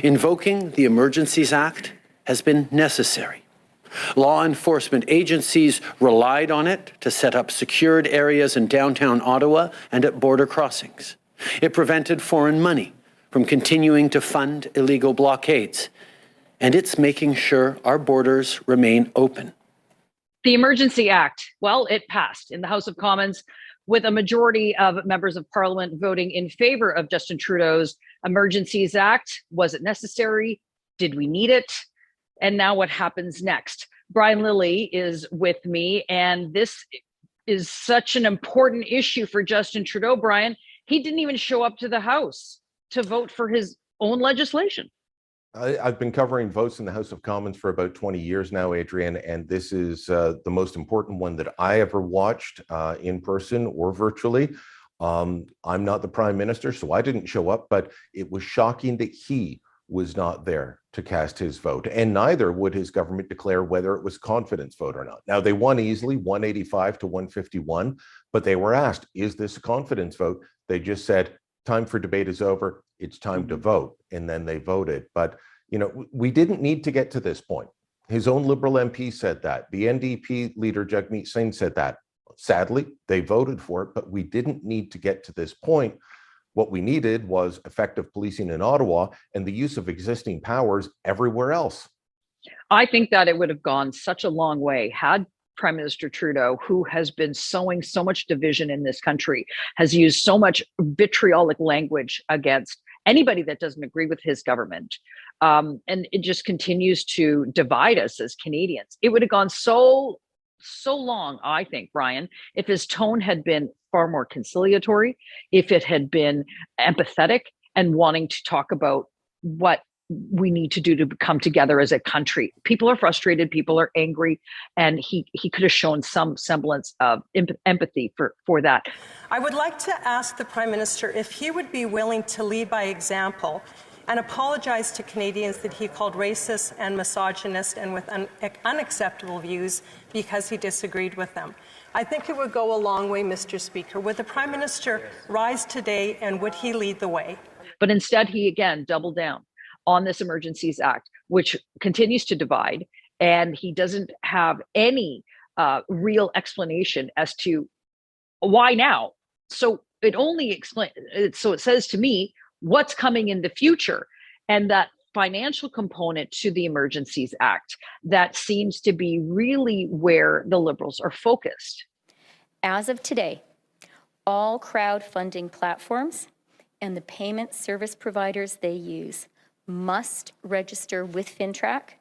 Invoking the Emergencies Act has been necessary. Law enforcement agencies relied on it to set up secured areas in downtown Ottawa and at border crossings. It prevented foreign money from continuing to fund illegal blockades. And it's making sure our borders remain open. The Emergency Act, well, it passed in the House of Commons with a majority of members of Parliament voting in favor of Justin Trudeau's Emergencies Act. Was it necessary? Did we need it? And now what happens next? Brian Lilley is with me, and this is such an important issue for Justin Trudeau, Brian. He didn't even show up to the House to vote for his own legislation. I've been covering votes in the House of Commons for about 20 years now, Adrienne, and this is the most important one that I ever watched in person or virtually. I'm not the Prime Minister, so I didn't show up, but it was shocking that he was not there to cast his vote, and neither would his government declare whether it was a confidence vote or not. Now, they won easily, 185 to 151, but they were asked, is this a confidence vote? They just said, time for debate is over, it's time to vote, and then they voted. But, you know, we didn't need to get to this point. His own Liberal MP said that. The NDP leader, Jagmeet Singh, said that. Sadly, they voted for it, but we didn't need to get to this point. What we needed was effective policing in Ottawa and the use of existing powers everywhere else. I think that it would have gone such a long way had Prime Minister Trudeau, who has been sowing so much division in this country, has used so much vitriolic language against anybody that doesn't agree with his government. And it just continues to divide us as Canadians. It would have gone so long, I think, Brian, if his tone had been far more conciliatory, if it had been empathetic and wanting to talk about what we need to do to come together as a country. People are frustrated, people are angry, and he could have shown some semblance of empathy for that. I would like to ask the Prime Minister if he would be willing to lead by example and apologize to Canadians that he called racist and misogynist and with unacceptable views because he disagreed with them. I think it would go a long way, Mr. Speaker. Would the Prime Minister rise today, and would he lead the way? But instead, he again doubled down on this Emergencies Act, which continues to divide, and he doesn't have any real explanation as to why now. So it only explains. So it says to me what's coming in the future, and that financial component to the Emergencies Act that seems to be really where the Liberals are focused. As of today, all crowdfunding platforms and the payment service providers they use must register with FINTRAC,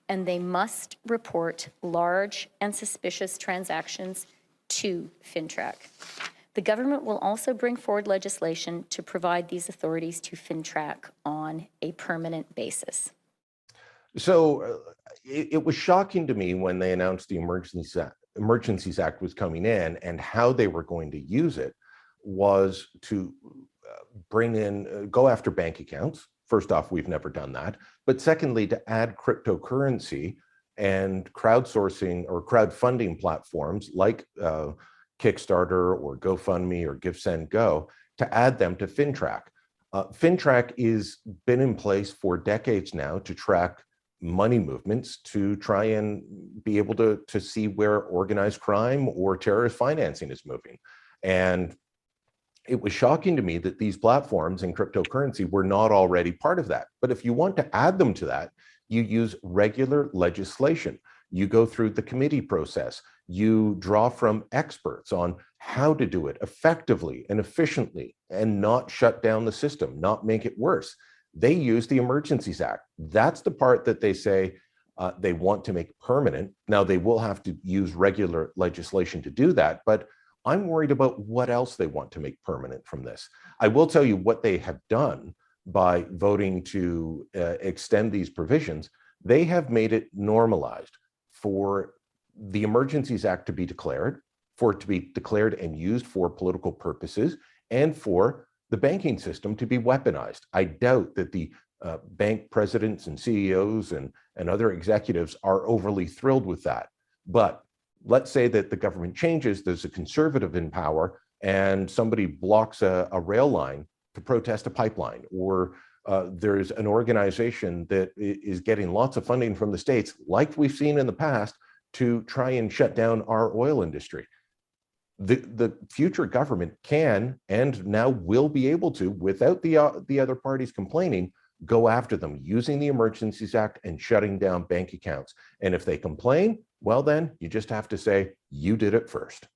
and they must report large and suspicious transactions to FINTRAC. The government will also bring forward legislation to provide these authorities to FINTRAC on a permanent basis. So it was shocking to me when they announced the Emergencies Act was coming in, and how they were going to use it was to bring in, go after bank accounts. First off, we've never done that. But secondly, to add cryptocurrency and crowdsourcing or crowdfunding platforms like Kickstarter or GoFundMe or GiveSendGo, to add them to FINTRAC. FINTRAC has been in place for decades now to track money movements, to try and be able to see where organized crime or terrorist financing is moving. And it was shocking to me that these platforms and cryptocurrency were not already part of that. But if you want to add them to that, you use regular legislation. You go through the committee process. You draw from experts on how to do it effectively and efficiently and not shut down the system, not make it worse. They use the Emergencies Act. That's the part that they say they want to make permanent. Now, they will have to use regular legislation to do that, but I'm worried about what else they want to make permanent from this. I will tell you what they have done by voting to extend these provisions. They have made it normalized for the Emergencies Act to be declared, for it to be declared and used for political purposes, and for the banking system to be weaponized. I doubt that the bank presidents and CEOs and other executives are overly thrilled with that. But let's say that the government changes, there's a conservative in power, and somebody blocks a rail line to protest a pipeline, or There's an organization that is getting lots of funding from the states, like we've seen in the past, to try and shut down our oil industry. The future government can and now will be able to, without the other parties complaining, go after them using the Emergencies Act and shutting down bank accounts. And if they complain, well, then you just have to say, you did it first.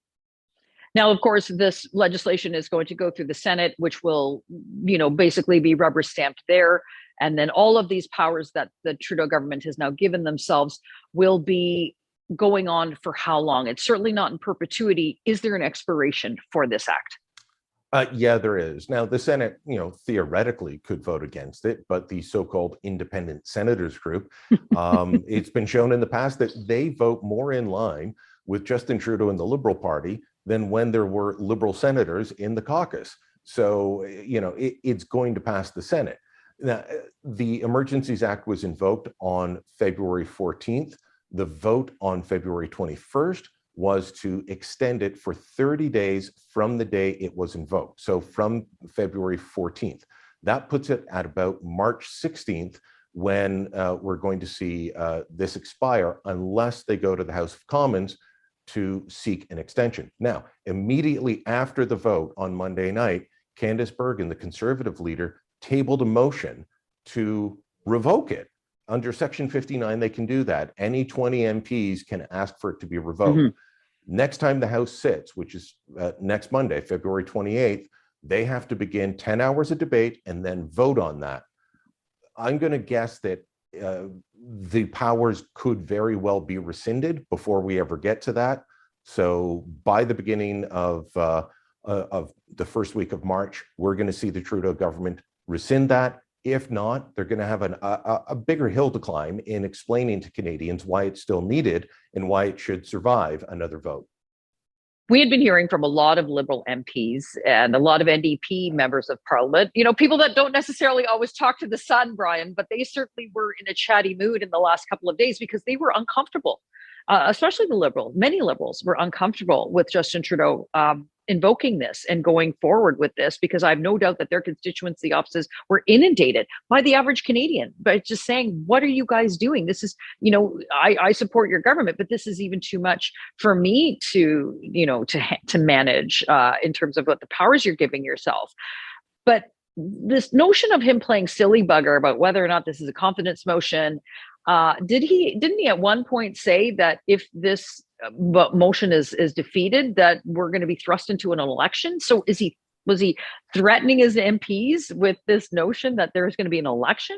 Now, of course, this legislation is going to go through the Senate, which will, basically be rubber stamped there. And then all of these powers that the Trudeau government has now given themselves will be going on for how long? It's certainly not in perpetuity. Is there an expiration for this act? Yeah, there is. Now, the Senate, theoretically could vote against it, but the so-called independent senators group, it's been shown in the past that they vote more in line with Justin Trudeau and the Liberal Party than when there were Liberal senators in the caucus. So, it's going to pass the Senate. Now, the Emergencies Act was invoked on February 14th. The vote on February 21st was to extend it for 30 days from the day it was invoked. So from February 14th. That puts it at about March 16th when we're going to see this expire, unless they go to the House of Commons to seek an extension. Now, immediately after the vote on Monday night, Candice Bergen, the Conservative leader, tabled a motion to revoke it. Under Section 59, they can do that. Any 20 MPs can ask for it to be revoked. Mm-hmm. Next time the House sits, which is next Monday, February 28th, they have to begin 10 hours of debate and then vote on that. I'm going to guess that the powers could very well be rescinded before we ever get to that. So by the beginning of the first week of March, we're going to see the Trudeau government rescind that. If not, they're going to have a bigger hill to climb in explaining to Canadians why it's still needed and why it should survive another vote. We had been hearing from a lot of Liberal MPs and a lot of NDP members of Parliament, people that don't necessarily always talk to the sun, Brian, but they certainly were in a chatty mood in the last couple of days because they were uncomfortable, especially many Liberals were uncomfortable with Justin Trudeau invoking this and going forward with this, because I have no doubt that their constituency offices were inundated by the average Canadian, but just saying, what are you guys doing? This is, I support your government, but this is even too much for me to manage in terms of what the powers you're giving yourself. But this notion of him playing silly bugger about whether or not this is a confidence motion, didn't he at one point say that if this motion is defeated, that we're going to be thrust into an election? So was he threatening his MPs with this notion that there's going to be an election?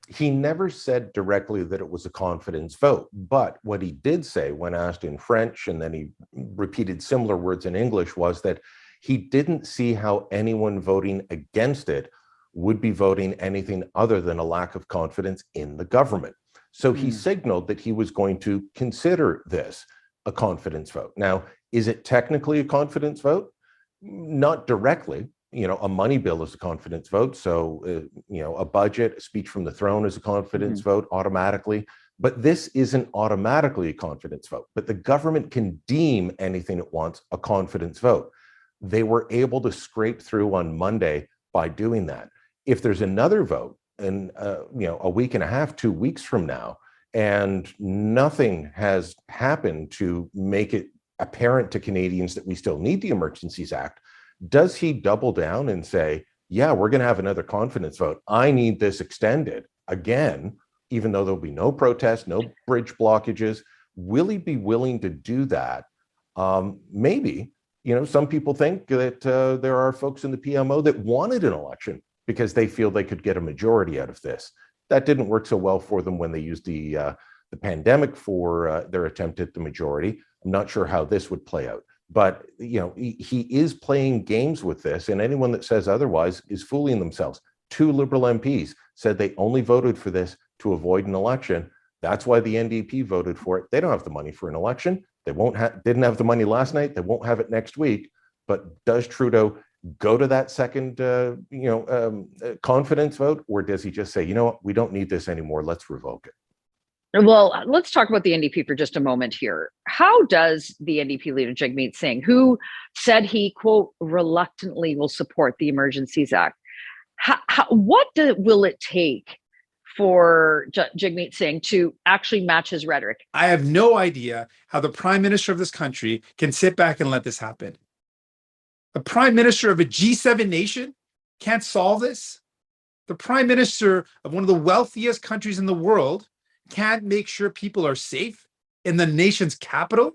He never said directly that it was a confidence vote, but what he did say when asked in French, and then he repeated similar words in English, was that he didn't see how anyone voting against it would be voting anything other than a lack of confidence in the government. So he signaled that he was going to consider this a confidence vote. Now, is it technically a confidence vote? Not directly. A money bill is a confidence vote. So, a budget, a speech from the throne is a confidence vote automatically. But this isn't automatically a confidence vote. But the government can deem anything it wants a confidence vote. They were able to scrape through on Monday by doing that. If there's another vote, in a week and a half, 2 weeks from now, and nothing has happened to make it apparent to Canadians that we still need the Emergencies Act, does he double down and say, yeah, we're going to have another confidence vote, I need this extended again, even though there'll be no protest, no bridge blockages? Will he be willing to do that? Maybe. Some people think that there are folks in the PMO that wanted an election because they feel they could get a majority out of this. That didn't work so well for them when they used the pandemic for their attempt at the majority. I'm not sure how this would play out. But he is playing games with this, and anyone that says otherwise is fooling themselves. 2 Liberal MPs said they only voted for this to avoid an election. That's why the NDP voted for it. They don't have the money for an election. They didn't have the money last night. They won't have it next week. But does Trudeau go to that second, confidence vote, or does he just say, what, we don't need this anymore, let's revoke it? Well, let's talk about the NDP for just a moment here. How does the NDP leader, Jagmeet Singh, who said he, quote, reluctantly will support the Emergencies Act, Will it take for Jagmeet Singh to actually match his rhetoric? I have no idea how the prime minister of this country can sit back and let this happen. The prime minister of a G7 nation can't solve this. The prime minister of one of the wealthiest countries in the world can't make sure people are safe in the nation's capital.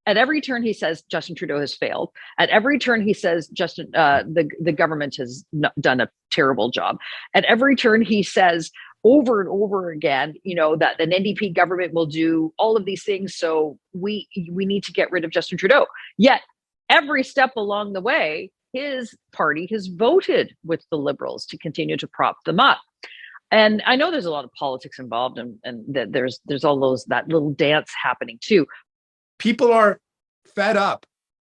At every turn, he says Justin Trudeau has failed. At every turn, he says the government has done a terrible job. At every turn, he says over and over again, that an NDP government will do all of these things. So we need to get rid of Justin Trudeau. Yet every step along the way, his party has voted with the Liberals to continue to prop them up. And I know there's a lot of politics involved, and that there's all that little dance happening too. People are fed up,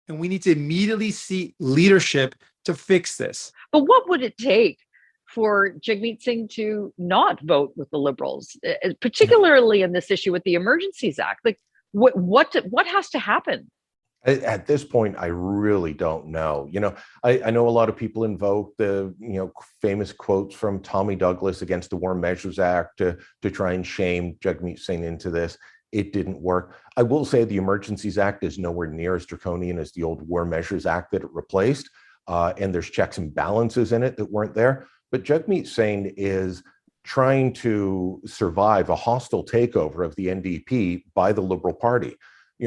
and we need to immediately see leadership to fix this. But what would it take for Jagmeet Singh to not vote with the Liberals, particularly in this issue with the Emergencies Act? Like, what has to happen? At this point, I really don't know. I know a lot of people invoke the famous quotes from Tommy Douglas against the War Measures Act to try and shame Jagmeet Singh into this. It didn't work. I will say the Emergencies Act is nowhere near as draconian as the old War Measures Act that it replaced, and there's checks and balances in it that weren't there. But Jagmeet Singh is trying to survive a hostile takeover of the NDP by the Liberal Party.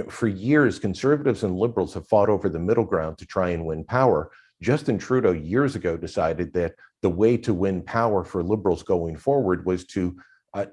For years, Conservatives and Liberals have fought over the middle ground to try and win power. Justin Trudeau years ago decided that the way to win power for Liberals going forward was to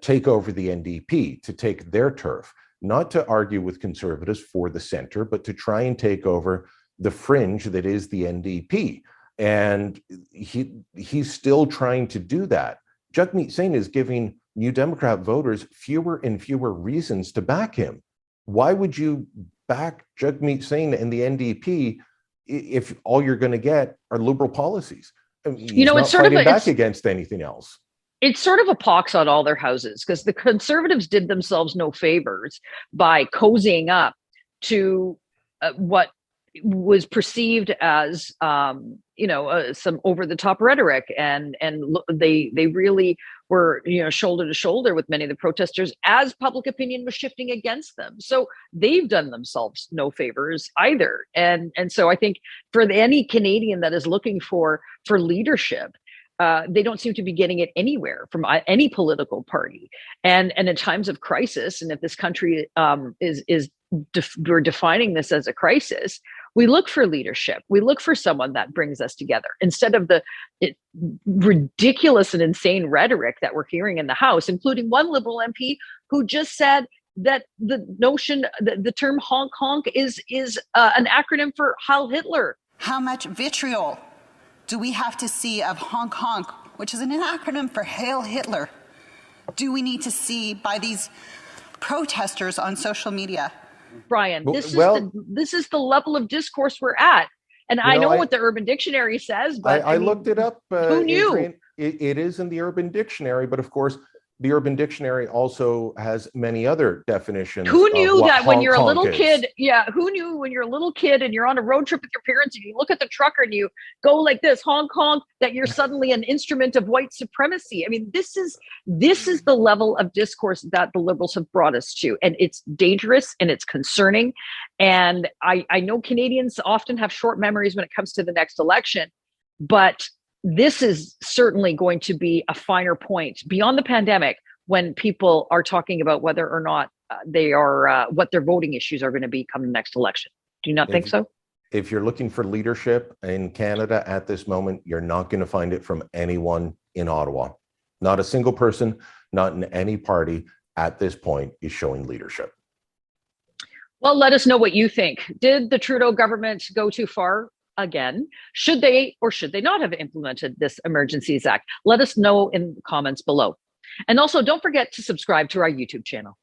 take over the NDP, to take their turf, not to argue with Conservatives for the center, but to try and take over the fringe that is the NDP. And he's still trying to do that. Jagmeet Singh is giving New Democrat voters fewer and fewer reasons to back him. Why would you back Jagmeet Singh and the NDP if all you're going to get are Liberal policies? He's not it's sort fighting of back against anything else. It's sort of a pox on all their houses, because the Conservatives did themselves no favors by cozying up to what was perceived as some over-the-top rhetoric, and they really were shoulder to shoulder with many of the protesters as public opinion was shifting against them. So they've done themselves no favors either, and so I think for any Canadian that is looking for leadership, they don't seem to be getting it anywhere from any political party. And in times of crisis, and if this country we're defining this as a crisis, we look for leadership. We look for someone that brings us together instead of the ridiculous and insane rhetoric that we're hearing in the House, including one Liberal MP who just said that the notion, the term honk honk is an acronym for Heil Hitler. How much vitriol do we have to see of honk honk, which is an acronym for Hail Hitler, do we need to see by these protesters on social media? Brian, this is the level of discourse we're at. And I know what the Urban Dictionary says, but I looked it up. Who knew? Adrienne, it is in the Urban Dictionary, but of course, the Urban Dictionary also has many other definitions. Who knew that when you're a little is. kid? Yeah, who knew when you're a little kid and you're on a road trip with your parents and you look at the trucker and you go like this, honk honk, that you're suddenly an instrument of white supremacy? I mean, this is the level of discourse that the Liberals have brought us to, and it's dangerous and it's concerning. And I know Canadians often have short memories when it comes to the next election, but this is certainly going to be a finer point beyond the pandemic when people are talking about whether or not they are what their voting issues are going to be come the next election. Do you not think so? If you're looking for leadership in Canada at this moment, you're not going to find it from anyone in Ottawa. Not a single person, not in any party at this point is showing leadership. Well, let us know what you think. Did the Trudeau government go too far? Again, should they or should they not have implemented this Emergencies Act? Let us know in the comments below. And also, don't forget to subscribe to our YouTube channel.